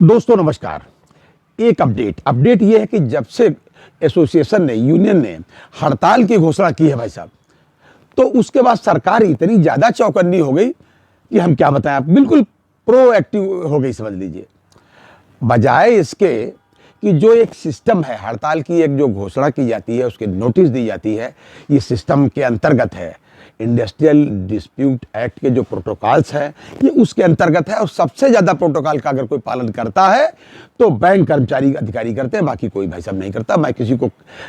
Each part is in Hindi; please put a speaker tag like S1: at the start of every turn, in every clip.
S1: दोस्तों नमस्कार। एक अपडेट ये है कि जब से एसोसिएशन ने यूनियन ने हड़ताल की घोषणा की है भाई साहब, तो उसके बाद सरकार इतनी ज़्यादा चौकन्नी हो गई कि हम क्या बताएं, आप बिल्कुल प्रोएक्टिव हो गई समझ लीजिए। बजाय इसके कि जो एक सिस्टम है, हड़ताल की एक जो घोषणा की जाती है, उसके नोटिस दी जाती है, ये सिस्टम के अंतर्गत है। इंडस्ट्रियल डिस्प्यूट एक्ट के जो प्रोटोकॉल्स हैं ये उसके अंतर्गत है, और सबसे ज़्यादा प्रोटोकॉल का अगर कोई पालन करता है तो बैंक कर्मचारी अधिकारी करते हैं, बाकी कोई भाई साहब नहीं करता। मैं किसी को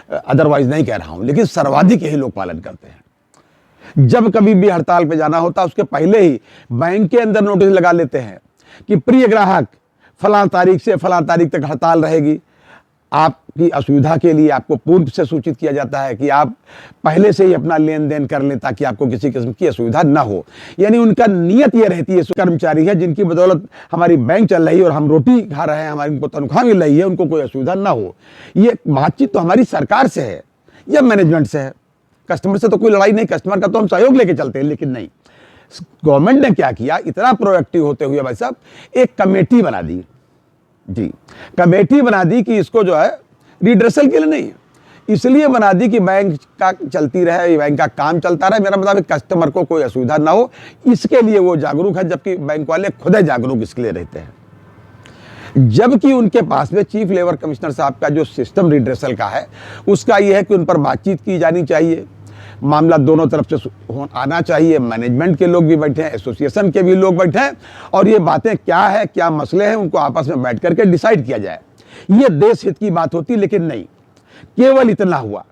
S1: अदरवाइज नहीं कह रहा हूँ, लेकिन सर्वाधिक यही लोग पालन करते हैं। जब कभी भी हड़ताल पे जाना होता है उसके पहले ही बैंक के अंदर नोटिस लगा लेते हैं कि प्रिय ग्राहक, फलां तारीख से फलां तारीख तक हड़ताल रहेगी। आपकी असुविधा के लिए आपको पूर्व से सूचित किया जाता है कि आप पहले से ही अपना लेन देन कर लें ताकि आपको किसी किस्म की असुविधा ना हो। यानी उनका नियत ये रहती है, कर्मचारी है जिनकी बदौलत हमारी बैंक चल रही है और हम रोटी खा रहे हैं, हमारी उनको तनख्वाह मिल रही है, उनको कोई असुविधा ना हो। ये बातचीत तो हमारी सरकार से है या मैनेजमेंट से है। कस्टमर से तो कोई लड़ाई नहीं, कस्टमर का तो हम सहयोग लेके चलते हैं। लेकिन नहीं, गवर्नमेंट ने क्या किया, इतना प्रोएक्टिव होते हुए भाई साहब एक कमेटी बना दी। जी, कमेटी बना दी कि इसको जो है रिड्रेसल के लिए नहीं, इसलिए बना दी कि बैंक का चलती रहे, बैंक का काम चलता रहे। मेरा मतलब कस्टमर को कोई असुविधा ना हो, इसके लिए वो जागरूक है, जबकि बैंक वाले खुद ही जागरूक इसके लिए रहते हैं। जबकि उनके पास में चीफ लेबर कमिश्नर साहब का जो सिस्टम रिड्रेसल का है, उसका यह है कि उन पर बातचीत की जानी चाहिए, मामला दोनों तरफ से आना चाहिए। मैनेजमेंट के लोग भी बैठे हैं, एसोसिएशन के भी लोग बैठे हैं, और ये बातें क्या है, क्या मसले हैं, उनको आपस में बैठ करके डिसाइड किया जाए। ये देश हित की बात होती, लेकिन नहीं, केवल इतना हुआ।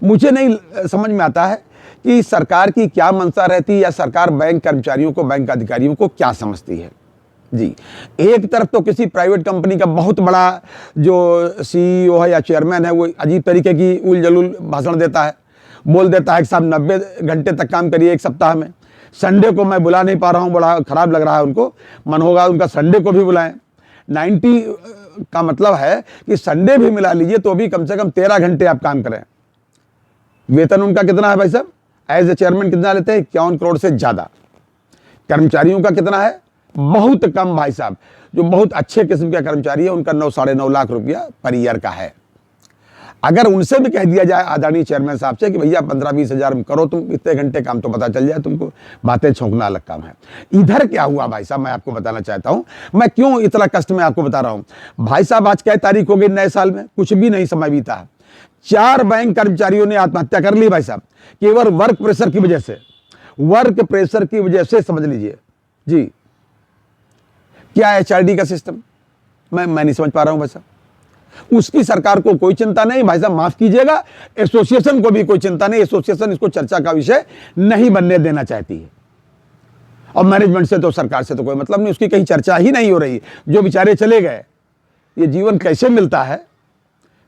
S1: मुझे नहीं समझ में आता है कि सरकार की क्या मंशा रहती है, या सरकार बैंक कर्मचारियों को, बैंक अधिकारियों को क्या समझती है। जी, एक तरफ तो किसी प्राइवेट कंपनी का बहुत बड़ा जो सीईओ है या चेयरमैन है, वो अजीब तरीके की उल जलूल भाषण देता है, बोल देता है कि साहब 90 घंटे तक काम करिए एक सप्ताह में, संडे को मैं बुला नहीं पा रहा हूँ, बड़ा खराब लग रहा है उनको, मन होगा उनका संडे को भी बुलाएं। 90 का मतलब है कि संडे भी मिला लीजिए तो भी कम से कम 13 घंटे आप काम करें। वेतन उनका कितना है भाई साहब, एज ए चेयरमैन कितना लेते हैं, 51 करोड़ से ज़्यादा। कर्मचारियों का कितना है, बहुत कम भाई साहब। जो बहुत अच्छे किस्म के कर्मचारी है उनका 9 साढ़े 9 लाख रुपया पर ईयर का है। अगर उनसे भी कह दिया जाए आदरणीय चेयरमैन साहब से कि भैया 15-20 हज़ार में करो तुम इतने घंटे काम, तो पता चल जाए तुमको, बातें छोंकना अलग काम है। इधर क्या हुआ भाई साहब, मैं आपको बताना चाहता हूं। मैं क्यों इतना कष्ट में आपको बता रहा हूं भाई साहब। आज क्या तारीख हो गई नए साल में, कुछ भी नहीं समय बीता, 4 बैंक कर्मचारियों ने आत्महत्या कर ली भाई साहब, केवल वर्क प्रेशर की वजह से। वर्क प्रेशर की वजह से, समझ लीजिए। जी, क्या है एचआरडी का सिस्टम, मैं नहीं समझ पा रहा हूं भाई साहब। उसकी सरकार को कोई चिंता नहीं भाई साहब, माफ कीजिएगा, एसोसिएशन को भी कोई चिंता नहीं। एसोसिएशन इसको चर्चा का विषय नहीं बनने देना चाहती है, और मैनेजमेंट से तो, सरकार से तो कोई मतलब नहीं, उसकी कहीं चर्चा ही नहीं हो रही। जो बेचारे चले गए, ये जीवन कैसे मिलता है।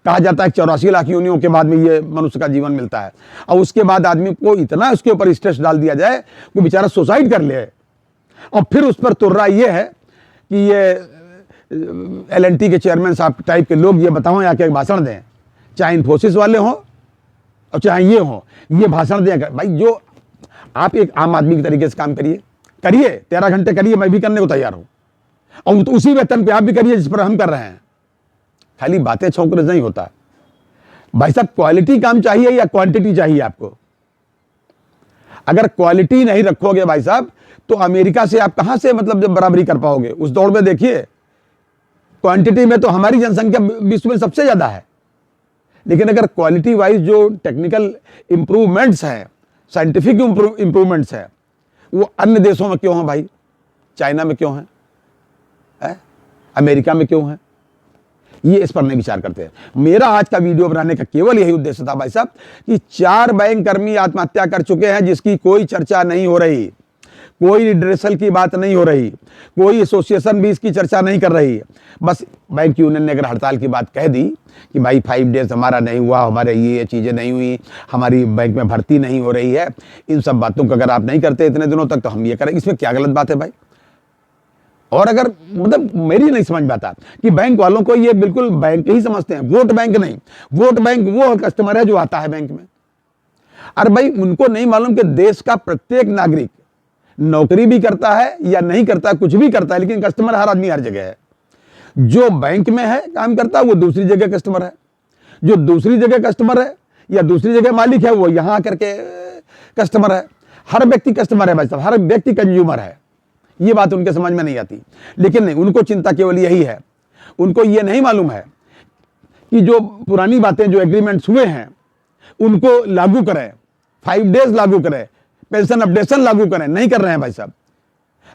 S1: कहा जाता है 84 लाख योनियों के बाद में ये मनुष्य का जीवन मिलता है, और उसके बाद आदमी को इतना उसके ऊपर स्ट्रेस डाल दिया जाए कि बेचारा सुसाइड कर ले, और फिर उस पर तुर्रा ये है कि ये LNT के चेयरमैन साहब टाइप के लोग ये बताओ या क्या भाषण दें, चाहे इन्फोसिस वाले हों और चाहे ये हों, ये भाषण दें। भाई जो आप एक आम आदमी की तरीके से काम करिए, 13 घंटे करिए, मैं भी करने को तैयार हूं, और तो उसी वेतन पे आप भी करिए जिस पर हम कर रहे हैं। खाली बातें छोंकने नहीं होता भाई साहब। क्वालिटी काम चाहिए या क्वांटिटी चाहिए आपको। अगर क्वालिटी नहीं रखोगे भाई साहब, तो अमेरिका से आप कहां से मतलब जब बराबरी कर पाओगे उस दौड़ में। देखिए, क्वांटिटी में तो हमारी जनसंख्या विश्व में सबसे ज्यादा है, लेकिन अगर क्वालिटी वाइज जो टेक्निकल इंप्रूवमेंट्स हैं, साइंटिफिक इंप्रूवमेंट्स हैं, वो अन्य देशों में क्यों हैं भाई। चाइना में क्यों है, अमेरिका में क्यों है, ये इस पर नहीं विचार करते हैं। मेरा आज का वीडियो बनाने का केवल यही उद्देश्य था भाई साहब कि 4 बैंक कर्मी आत्महत्या कर चुके हैं, जिसकी कोई चर्चा नहीं हो रही, कोई रिड्रेसल की बात नहीं हो रही, कोई एसोसिएशन भी इसकी चर्चा नहीं कर रही है। बस बैंक यूनियन ने अगर हड़ताल की बात कह दी कि भाई 5 डेज हमारा नहीं हुआ, हमारे ये चीज़ें नहीं हुई, हमारी बैंक में भर्ती नहीं हो रही है, इन सब बातों को अगर आप नहीं करते इतने दिनों तक, तो हम ये करें, इसमें क्या गलत बात है भाई। और अगर मतलब मेरी नहीं समझ में आता कि बैंक वालों को ये बिल्कुल बैंक ही समझते हैं, वोट बैंक नहीं। वोट बैंक वो कस्टमर है जो आता है बैंक में। अरे भाई, उनको नहीं मालूम कि देश का प्रत्येक नागरिक नौकरी भी करता है या नहीं करता, कुछ भी करता है, लेकिन कस्टमर हर आदमी हर जगह है। जो बैंक में है काम करता है वो दूसरी जगह कस्टमर है, जो दूसरी जगह कस्टमर है या दूसरी जगह मालिक है वो यहां आकर के कस्टमर है। हर व्यक्ति कस्टमर है भाई साहब, हर व्यक्ति कंज्यूमर है। ये बात उनके समझ में नहीं आती। लेकिन नहीं, उनको चिंता केवल यही है, उनको ये नहीं मालूम है कि जो पुरानी बातें, जो एग्रीमेंट्स हुए हैं उनको लागू करें, 5 डेज लागू करें, पेंशन अपडेशन लागू करें। नहीं कर रहे हैं भाई साहब,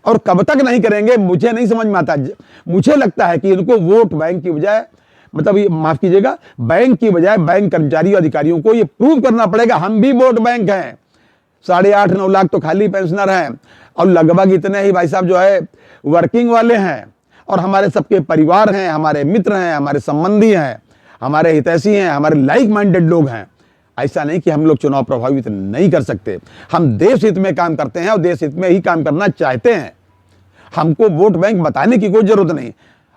S1: और कब तक नहीं करेंगे मुझे नहीं समझ में आता। मुझे लगता है कि इनको वोट बैंक की बजाय, मतलब ये माफ कीजिएगा, बैंक की बजाय बैंक कर्मचारी अधिकारियों को ये प्रूव करना पड़ेगा हम भी वोट बैंक हैं। 8.5-9 लाख तो खाली पेंशनर हैं और लगभग इतने ही भाई साहब जो है वर्किंग वाले हैं, और हमारे सबके परिवार हैं, हमारे मित्र हैं, हमारे संबंधी हैं, हमारे हितैषी हैं, हमारे लाइक माइंडेड लोग हैं। ऐसा नहीं कि हम लोग चुनाव प्रभावित नहीं कर सकते। हम देश हित में काम करते हैं और देश हित में ही काम करना चाहते हैं। हमको वोट बैंक बताने की कोई जरूरत नहीं।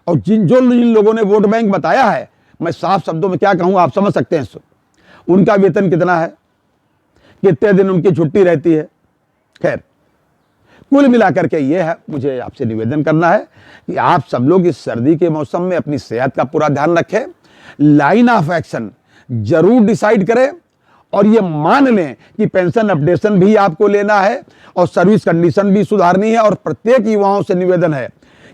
S1: और जिन लोगों ने वोट बैंक बताया है, मैं साफ शब्दों में क्या कहूं आप समझ सकते हैं। उनका वेतन कितना है, कितने दिन उनकी छुट्टी रहती है। खैर, कुल मिलाकर के ये है, मुझे आपसे निवेदन करना है कि आप सब लोग इस सर्दी के मौसम में अपनी सेहत का पूरा ध्यान रखें, लाइन ऑफ एक्शन जरूर डिसाइड करें, और ये मान लें कि पेंशन अपडेशन भी आपको लेना है और सर्विस कंडीशन भी सुधारनी है। और प्रत्येक युवाओं से निवेदन है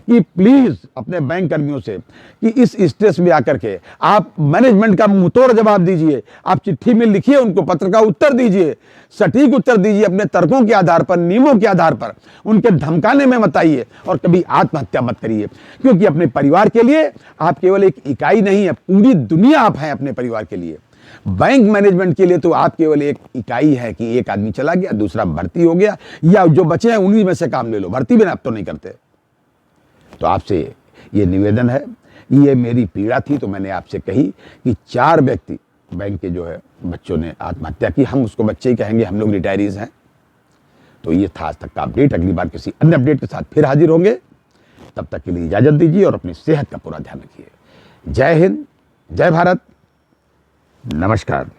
S1: कि प्लीज अपने बैंक कर्मियों से कि इस स्टेज में आकर के आप मैनेजमेंट का मुंहतोड़ जवाब दीजिए। आप चिट्ठी में लिखिए, उनको पत्र का उत्तर दीजिए, सटीक उत्तर दीजिए अपने तर्कों के आधार पर, नियमों के आधार पर। उनके धमकाने में मत आइए और कभी आत्महत्या मत करिए, क्योंकि अपने परिवार के लिए आप केवल एक इकाई नहीं है, पूरी दुनिया आप हैं अपने परिवार के लिए। बैंक मैनेजमेंट के लिए तो आप केवल एक इकाई है कि एक आदमी चला गया, दूसरा भर्ती हो गया, या जो बचे हैं उन्हीं में से काम ले लो। भर्ती भी आप तो नहीं करते। तो आपसे ये निवेदन है, ये मेरी पीड़ा थी तो मैंने आपसे कही कि 4 व्यक्ति बैंक के जो है बच्चों ने आत्महत्या की। हम उसको बच्चे ही कहेंगे, हम लोग रिटायरीज हैं। तो ये था आज तक का अपडेट। अगली बार किसी अन्य अपडेट के साथ फिर हाजिर होंगे। तब तक के लिए इजाजत दीजिए और अपनी सेहत का पूरा ध्यान रखिए। जय हिंद, जय भारत, नमस्कार।